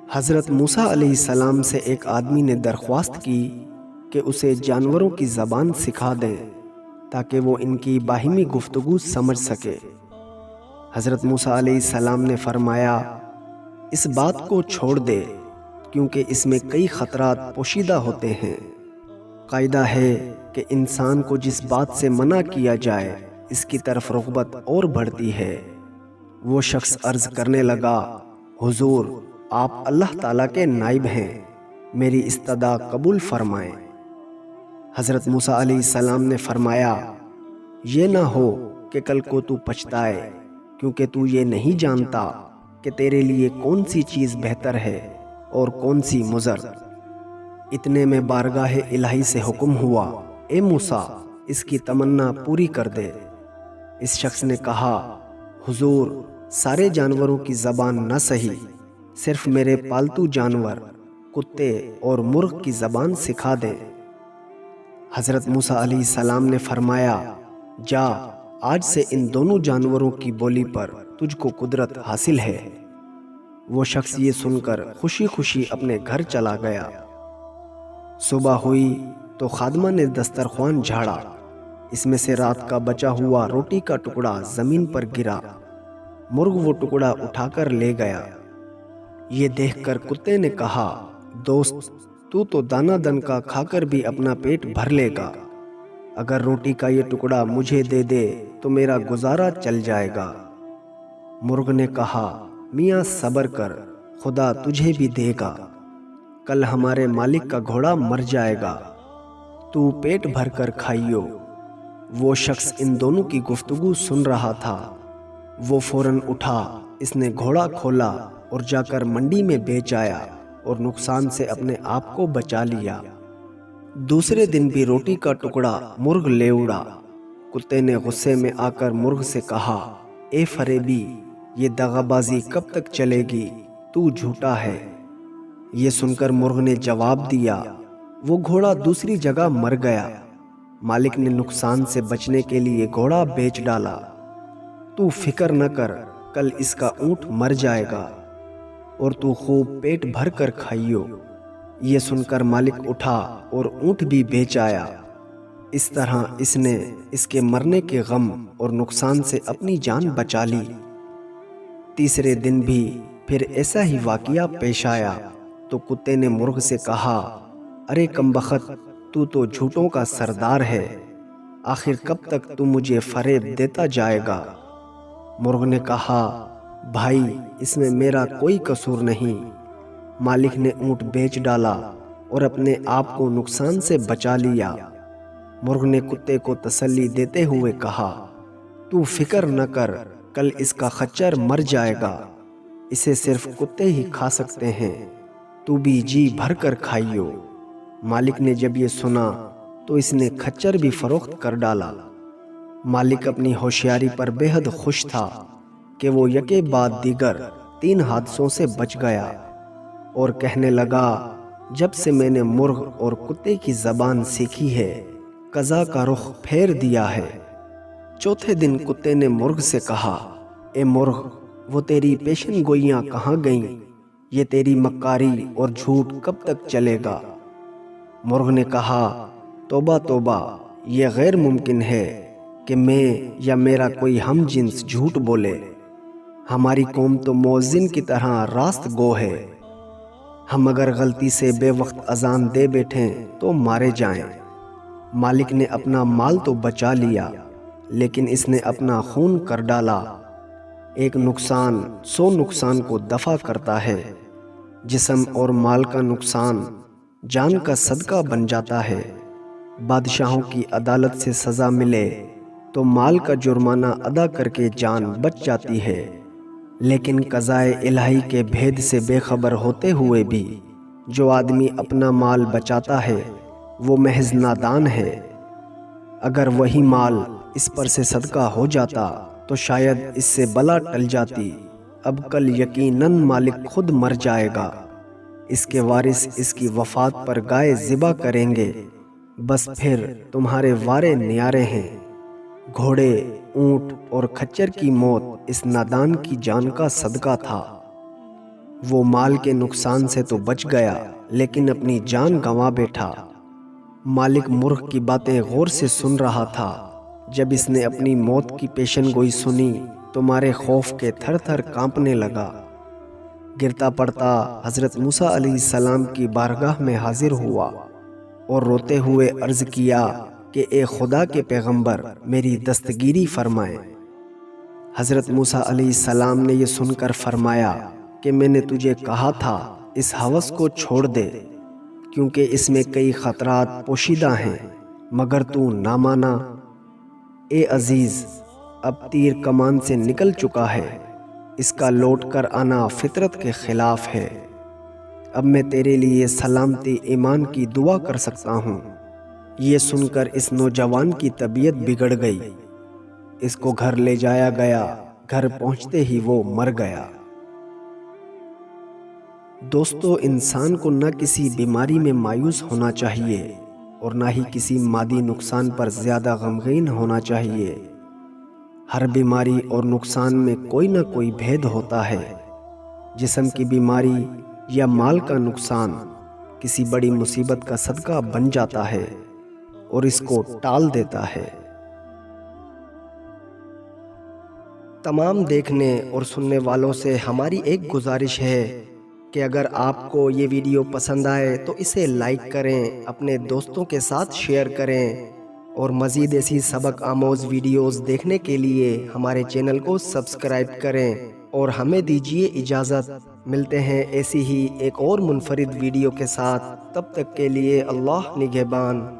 حضرت موسیٰ علیہ السلام سے ایک آدمی نے درخواست کی کہ اسے جانوروں کی زبان سکھا دیں تاکہ وہ ان کی باہمی گفتگو سمجھ سکے۔ حضرت موسیٰ علیہ السلام نے فرمایا، اس بات کو چھوڑ دے کیونکہ اس میں کئی خطرات پوشیدہ ہوتے ہیں۔ قاعدہ ہے کہ انسان کو جس بات سے منع کیا جائے اس کی طرف رغبت اور بڑھتی ہے۔ وہ شخص عرض کرنے لگا، حضور آپ اللہ تعالیٰ کے نائب ہیں، میری استدعا قبول فرمائیں۔ حضرت موسیٰ علیہ السلام نے فرمایا، یہ نہ ہو کہ کل کو تو پچھتائے، کیونکہ تو یہ نہیں جانتا کہ تیرے لیے کون سی چیز بہتر ہے اور کون سی مضر۔ اتنے میں بارگاہ الہی سے حکم ہوا، اے موسیٰ اس کی تمنا پوری کر دے۔ اس شخص نے کہا، حضور سارے جانوروں کی زبان نہ سہی، صرف میرے پالتو جانور کتے اور مرغ کی زبان سکھا دیں۔ حضرت موسیٰ علیہ السلام نے فرمایا، جا آج سے ان دونوں جانوروں کی بولی پر تجھ کو قدرت حاصل ہے۔ وہ شخص یہ سن کر خوشی خوشی اپنے گھر چلا گیا۔ صبح ہوئی تو خادمہ نے دسترخوان جھاڑا، اس میں سے رات کا بچا ہوا روٹی کا ٹکڑا زمین پر گرا۔ مرغ وہ ٹکڑا اٹھا کر لے گیا۔ یہ دیکھ کر کتے نے کہا، دوست تو دانہ دن کا کھا کر بھی اپنا پیٹ بھر لے گا، اگر روٹی کا یہ ٹکڑا مجھے دے دے تو میرا گزارا چل جائے گا۔ مرغ نے کہا، میاں صبر کر، خدا تجھے بھی دے گا، کل ہمارے مالک کا گھوڑا مر جائے گا، تو پیٹ بھر کر کھائیو۔ وہ شخص ان دونوں کی گفتگو سن رہا تھا۔ وہ فوراً اٹھا، اس نے گھوڑا کھولا اور جا کر منڈی میں بیچ آیا اور نقصان سے اپنے آپ کو بچا لیا۔ دوسرے دن بھی روٹی کا ٹکڑا مرغ لے اڑا۔ کتے نے غصے میں آ کر مرغ سے کہا، اے فریبی، یہ دغابازی کب تک چلے گی؟ تو جھوٹا ہے۔ یہ سن کر مرغ نے جواب دیا، وہ گھوڑا دوسری جگہ مر گیا، مالک نے نقصان سے بچنے کے لیے گھوڑا بیچ ڈالا۔ تو فکر نہ کر، کل اس کا اونٹ مر جائے گا اور تو خوب پیٹ بھر کر کھائیو۔ یہ سن کر مالک اٹھا اور اونٹ بھی بیچ آیا۔ اس طرح اس نے اس کے مرنے کے غم اور نقصان سے اپنی جان بچا لی۔ تیسرے دن بھی پھر ایسا ہی واقعہ پیش آیا تو کتے نے مرغ سے کہا، ارے کمبخت، تو جھوٹوں کا سردار ہے، آخر کب تک تو مجھے فریب دیتا جائے گا؟ مرغ نے کہا، بھائی اس میں میرا کوئی قصور نہیں، مالک نے اونٹ بیچ ڈالا اور اپنے آپ کو نقصان سے بچا لیا۔ مرغ نے کتے کو تسلی دیتے ہوئے کہا، تو فکر نہ کر، کل اس کا خچر مر جائے گا، اسے صرف کتے ہی کھا سکتے ہیں، تو بھی جی بھر کر کھائیو۔ مالک نے جب یہ سنا تو اس نے خچر بھی فروخت کر ڈالا۔ مالک اپنی ہوشیاری پر بے حد خوش تھا کہ وہ یکے بعد دیگر 3 حادثوں سے بچ گیا، اور کہنے لگا، جب سے میں نے مرغ اور کتے کی زبان سیکھی ہے، قضا کا رخ پھیر دیا ہے۔ چوتھے دن کتے نے مرغ سے کہا، اے مرغ، وہ تیری پیشن گوئیاں کہاں گئیں؟ یہ تیری مکاری اور جھوٹ کب تک چلے گا؟ مرغ نے کہا، توبہ توبہ، یہ غیر ممکن ہے کہ میں یا میرا کوئی ہم جنس جھوٹ بولے، ہماری قوم تو مؤذن کی طرح راست گو ہے، ہم اگر غلطی سے بے وقت اذان دے بیٹھیں تو مارے جائیں۔ مالک نے اپنا مال تو بچا لیا، لیکن اس نے اپنا خون کر ڈالا۔ ایک نقصان 100 نقصان کو دفع کرتا ہے، جسم اور مال کا نقصان جان کا صدقہ بن جاتا ہے۔ بادشاہوں کی عدالت سے سزا ملے تو مال کا جرمانہ ادا کر کے جان بچ جاتی ہے، لیکن قضائے الہی کے بھید سے بے خبر ہوتے ہوئے بھی جو آدمی اپنا مال بچاتا ہے وہ محض نادان ہے۔ اگر وہی مال اس پر سے صدقہ ہو جاتا تو شاید اس سے بلا ٹل جاتی۔ اب کل یقیناً مالک خود مر جائے گا، اس کے وارث اس کی وفات پر گائے ذبح کریں گے، بس پھر تمہارے وارے نیارے ہیں۔ گھوڑے، اونٹ اور کھچر کی موت اس نادان کی جان کا صدقہ تھا۔ وہ مال کے نقصان سے تو بچ گیا لیکن اپنی جان گنوا بیٹھا۔ مالک مرغ کی باتیں غور سے سن رہا تھا۔ جب اس نے اپنی موت کی پیشن گوئی سنی تو مارے خوف کے تھر تھر کانپنے لگا۔ گرتا پڑتا حضرت موسیٰ علیہ السلام کی بارگاہ میں حاضر ہوا اور روتے ہوئے عرض کیا کہ اے خدا کے پیغمبر، میری دستگیری فرمائیں۔ حضرت موسیٰ علیہ السلام نے یہ سن کر فرمایا کہ میں نے تجھے کہا تھا اس ہوس کو چھوڑ دے، کیونکہ اس میں کئی خطرات پوشیدہ ہیں، مگر تو نہ مانا۔ اے عزیز، اب تیر کمان سے نکل چکا ہے، اس کا لوٹ کر آنا فطرت کے خلاف ہے۔ اب میں تیرے لیے سلامتی ایمان کی دعا کر سکتا ہوں۔ یہ سن کر اس نوجوان کی طبیعت بگڑ گئی۔ اس کو گھر لے جایا گیا، گھر پہنچتے ہی وہ مر گیا۔ دوستو، انسان کو نہ کسی بیماری میں مایوس ہونا چاہیے اور نہ ہی کسی مادی نقصان پر زیادہ غمگین ہونا چاہیے۔ ہر بیماری اور نقصان میں کوئی نہ کوئی بھید ہوتا ہے۔ جسم کی بیماری یا مال کا نقصان کسی بڑی مصیبت کا صدقہ بن جاتا ہے اور اس کو ٹال دیتا ہے۔ تمام دیکھنے اور سننے والوں سے ہماری ایک گزارش ہے کہ اگر آپ کو یہ ویڈیو پسند آئے تو اسے لائک کریں، اپنے دوستوں کے ساتھ شیئر کریں اور مزید ایسی سبق آموز ویڈیوز دیکھنے کے لیے ہمارے چینل کو سبسکرائب کریں اور ہمیں دیجیے اجازت۔ ملتے ہیں ایسی ہی ایک اور منفرد ویڈیو کے ساتھ، تب تک کے لیے اللہ نگہبان۔